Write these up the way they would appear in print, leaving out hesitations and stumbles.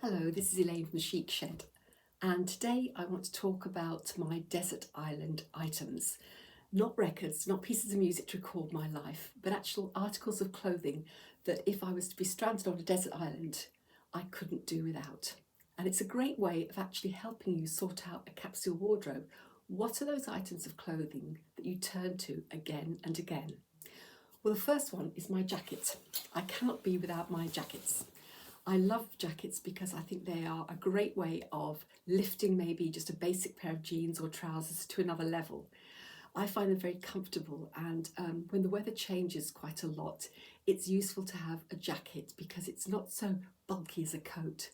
Hello, this is Elaine from the Chic Shed, and today I want to talk about my desert island items. Not records, not pieces of music to record my life, but actual articles of clothing that if I was to be stranded on a desert island, I couldn't do without. And it's a great way of actually helping you sort out a capsule wardrobe. What are those items of clothing that you turn to again and again? Well, the first one is my jacket. I cannot be without my jackets. I love jackets because I think they are a great way of lifting maybe just a basic pair of jeans or trousers to another level. I find them very comfortable, and when the weather changes quite a lot, it's useful to have a jacket because it's not so bulky as a coat,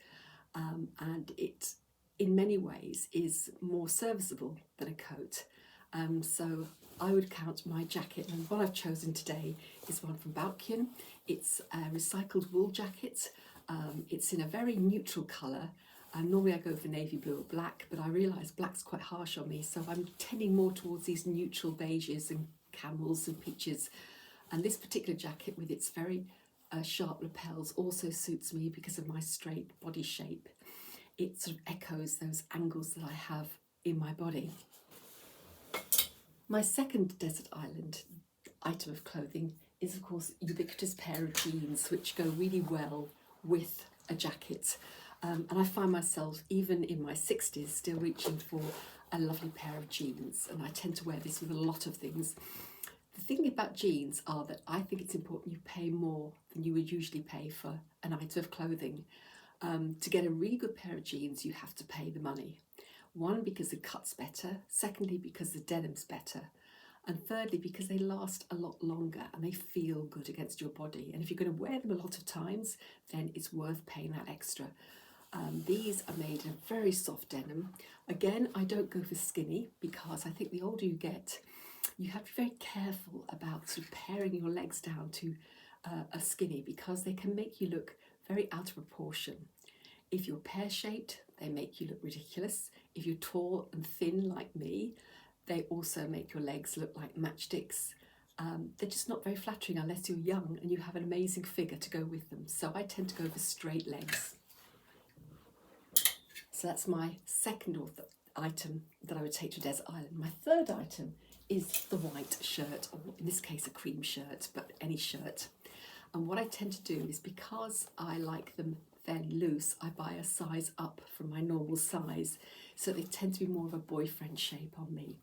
and it in many ways is more serviceable than a coat. So I would count my jacket, and what I've chosen today is one from Balkian. It's a recycled wool jacket. It's in a very neutral colour. Normally I go for navy blue or black, but I realise black's quite harsh on me, so I'm tending more towards these neutral beiges and camels and peaches. And this particular jacket with its very sharp lapels also suits me because of my straight body shape. It sort of echoes those angles that I have in my body. My second desert island item of clothing is, of course, a ubiquitous pair of jeans, which go really well with a jacket. And I find myself, even in my 60s, still reaching for a lovely pair of jeans. And I tend to wear this with a lot of things. The thing about jeans are that I think it's important you pay more than you would usually pay for an item of clothing. To get a really good pair of jeans, you have to pay the money. One, because the cut's better. Secondly, because the denim's better. And thirdly, because they last a lot longer and they feel good against your body. And if you're going to wear them a lot of times, then it's worth paying that extra. These are made in a very soft denim. Again, I don't go for skinny because I think the older you get, you have to be very careful about sort of paring your legs down to a skinny because they can make you look very out of proportion. If you're pear-shaped, they make you look ridiculous. If you're tall and thin like me, they also make your legs look like matchsticks. They're just not very flattering unless you're young and you have an amazing figure to go with them. So I tend to go for straight legs. So that's my second item that I would take to a desert island. My third item is the white shirt, or in this case a cream shirt, but any shirt. And what I tend to do is, because I like them fairly loose, I buy a size up from my normal size, so they tend to be more of a boyfriend shape on me.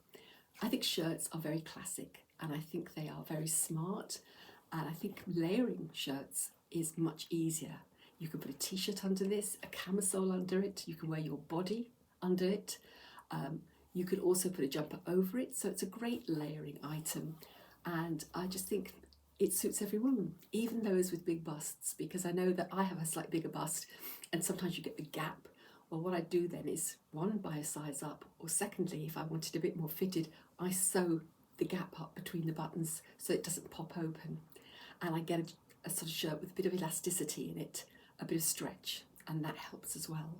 I think shirts are very classic, and I think they are very smart, and I think layering shirts is much easier. You can put a t-shirt under this, a camisole under it, you can wear your body under it, you could also put a jumper over it, so it's a great layering item, and I just think it suits every woman, even those with big busts, because I know that I have a slightly bigger bust and sometimes you get the gap. Well, what I do then is, one, buy a size up, or secondly, if I wanted a bit more fitted, I sew the gap up between the buttons so it doesn't pop open. And I get a sort of shirt with a bit of elasticity in it, a bit of stretch, and that helps as well.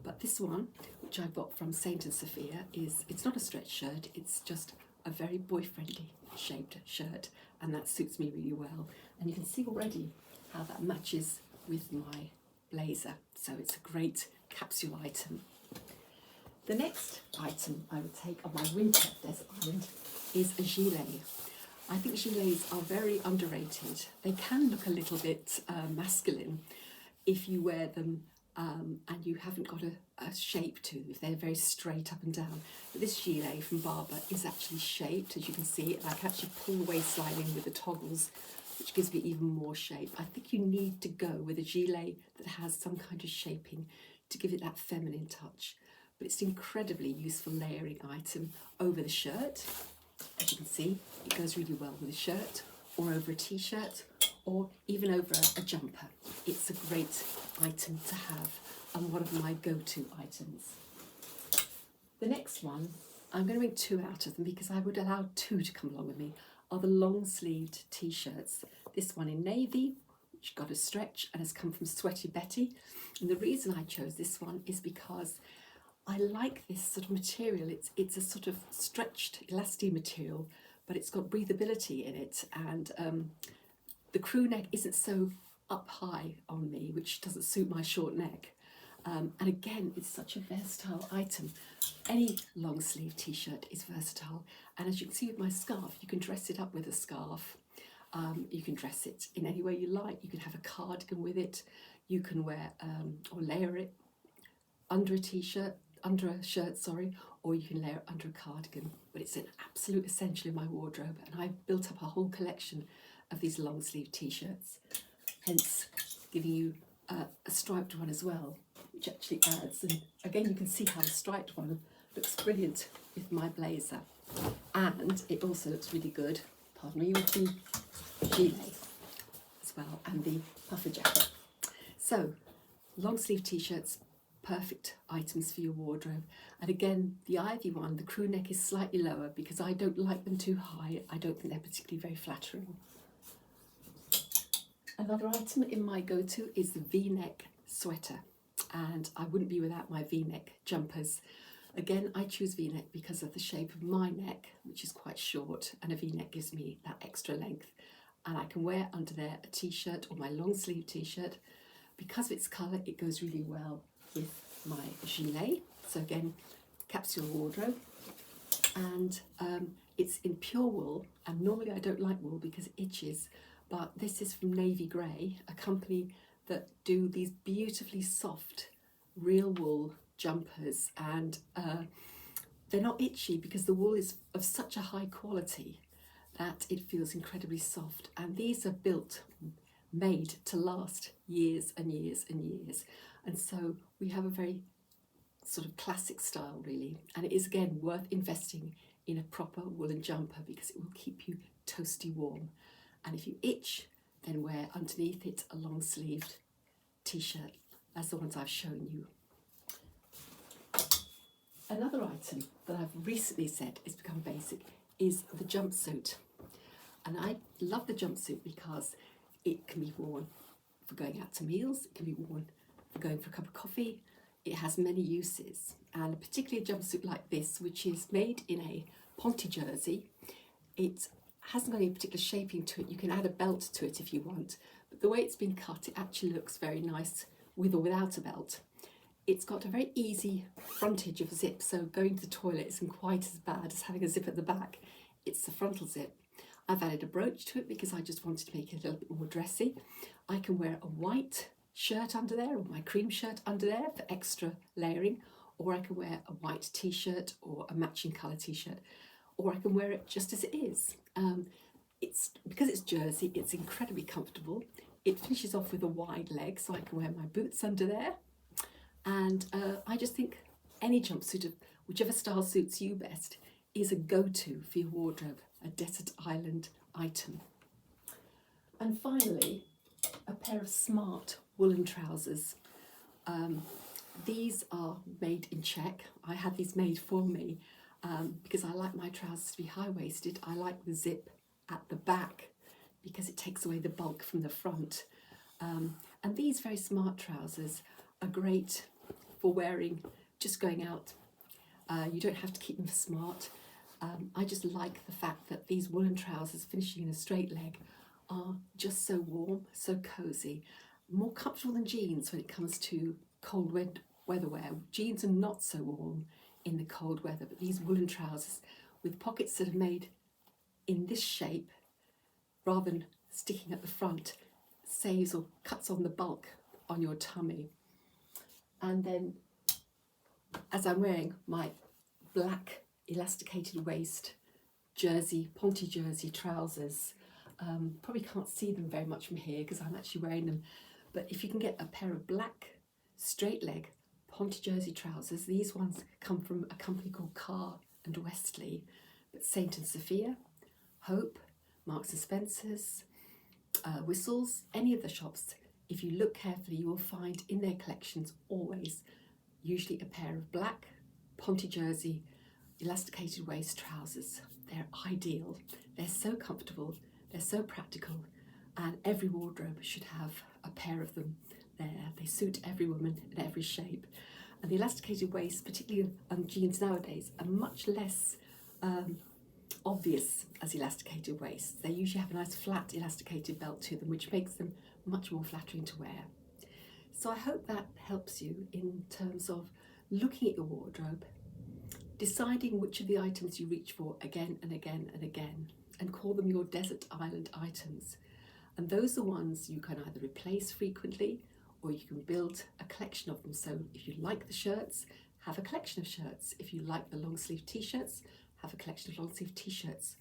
But this one, which I got from Saint and Sophia, it's not a stretch shirt, it's just a very boyfriendly shaped shirt, and that suits me really well. And you can see already how that matches with my blazer, so it's a great capsule item. The next item I would take on my winter desert island is a gilet. I think gilets are very underrated. They can look a little bit masculine if you wear them and you haven't got a shape to, if they're very straight up and down. But this gilet from Barber is actually shaped, as you can see, and I can actually pull the waistline in with the toggles, which gives me even more shape. I think you need to go with a gilet that has some kind of shaping to give it that feminine touch. But it's an incredibly useful layering item over the shirt. As you can see, it goes really well with a shirt, or over a t-shirt, or even over a jumper. It's a great item to have, and one of my go-to items. The next one, I'm going to bring two out of them because I would allow two to come along with me, are the long-sleeved t-shirts. This one in navy, which got a stretch and has come from Sweaty Betty. And the reason I chose this one is because I like this sort of material. It's a sort of stretched, elastic material, but it's got breathability in it, and the crew neck isn't so up high on me, which doesn't suit my short neck. And again, it's such a versatile item. Any long sleeve t-shirt is versatile. And as you can see with my scarf, you can dress it up with a scarf. You can dress it in any way you like. You can have a cardigan with it. You can wear or layer it under a t-shirt, under a shirt, sorry, or you can layer it under a cardigan. But it's an absolute essential in my wardrobe, and I've built up a whole collection of these long sleeve t-shirts, hence giving you a striped one as well, which actually adds, and again you can see how the striped one looks brilliant with my blazer, and it also looks really good, pardon me, with the gilet as well, and the puffer jacket. So long sleeve t-shirts, perfect items for your wardrobe. And again, the ivy one, the crew neck is slightly lower because I don't like them too high. I don't think they're particularly very flattering. Another item in my go-to is the V-neck sweater, and I wouldn't be without my V-neck jumpers. Again, I choose V-neck because of the shape of my neck, which is quite short, and a V-neck gives me that extra length, and I can wear under there a t-shirt or my long sleeve t-shirt. Because of its colour, it goes really well with my gilet. So again, capsule wardrobe, and it's in pure wool, and normally I don't like wool because it itches, but this is from Navy Grey, a company that do these beautifully soft real wool jumpers, and they're not itchy because the wool is of such a high quality that it feels incredibly soft, and these are made to last years and years and years. And so we have a very sort of classic style really, and it is again worth investing in a proper woolen jumper because it will keep you toasty warm. And if you itch, then wear underneath it a long sleeved t-shirt as the ones I've shown you. Another item that I've recently said has become basic is the jumpsuit, and I love the jumpsuit because it can be worn for going out to meals, it can be worn for going for a cup of coffee. It has many uses, and particularly a jumpsuit like this, which is made in a ponte jersey. It hasn't got any particular shaping to it. You can add a belt to it if you want, but the way it's been cut, it actually looks very nice with or without a belt. It's got a very easy frontage of zip, so going to the toilet isn't quite as bad as having a zip at the back. It's the frontal zip. I've added a brooch to it because I just wanted to make it a little bit more dressy. I can wear a white shirt under there, or my cream shirt under there for extra layering, or I can wear a white t-shirt or a matching colour t-shirt, or I can wear it just as it is. Because it's jersey, it's incredibly comfortable. It finishes off with a wide leg, so I can wear my boots under there. And I just think any jumpsuit of whichever style suits you best is a go-to for your wardrobe, a desert island item. And finally, a pair of smart woolen trousers. These are made in Czech. I had these made for me because I like my trousers to be high-waisted. I like the zip at the back because it takes away the bulk from the front. And these very smart trousers are great for wearing, just going out. You don't have to keep them smart. I just like the fact that these woolen trousers finishing in a straight leg are just so warm, so cosy, more comfortable than jeans when it comes to cold weather wear. Jeans are not so warm in the cold weather, but these woolen trousers with pockets that are made in this shape rather than sticking at the front saves or cuts on the bulk on your tummy. And then as I'm wearing my black elasticated waist jersey, ponte jersey trousers, probably can't see them very much from here because I'm actually wearing them, but if you can get a pair of black straight leg ponte jersey trousers, these ones come from a company called Carr and Westley, but Saint and Sophia, Hope, Marks and Spencer's, Whistles, any of the shops, if you look carefully you will find in their collections always usually a pair of black ponte jersey elasticated waist trousers. They're ideal, they're so comfortable, they're so practical, and every wardrobe should have a pair of them there. They suit every woman in every shape. And the elasticated waist, particularly on jeans nowadays, are much less obvious as elasticated waists. They usually have a nice flat elasticated belt to them, which makes them much more flattering to wear. So I hope that helps you in terms of looking at your wardrobe, deciding which of the items you reach for again and again and again, and call them your desert island items. And those are ones you can either replace frequently or you can build a collection of them. So if you like the shirts, have a collection of shirts. If you like the long sleeve t-shirts, have a collection of long sleeve t-shirts.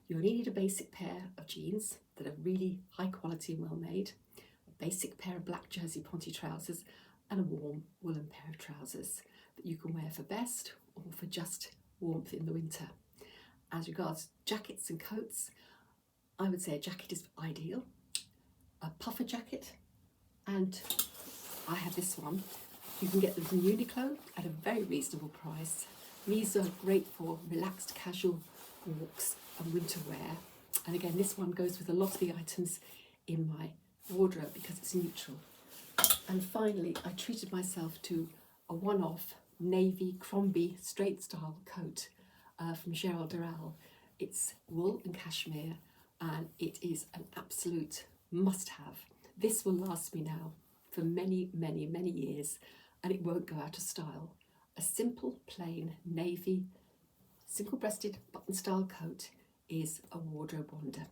You only need a basic pair of jeans that are really high quality and well made, a basic pair of black jersey ponte trousers, and a warm woolen pair of trousers that you can wear for best or for just warmth in the winter. As regards jackets and coats, I would say a jacket is ideal, a puffer jacket, and I have this one. You can get them from Uniqlo at a very reasonable price. These are great for relaxed casual walks and winter wear. And again, this one goes with a lot of the items in my wardrobe because it's neutral. And finally, I treated myself to a one-off navy Crombie straight style coat from Gerald Durrell. It's wool and cashmere, and it is an absolute must-have. This will last me now for many, many, many years, and it won't go out of style. A simple, plain, navy, single-breasted button-style coat is a wardrobe wonder.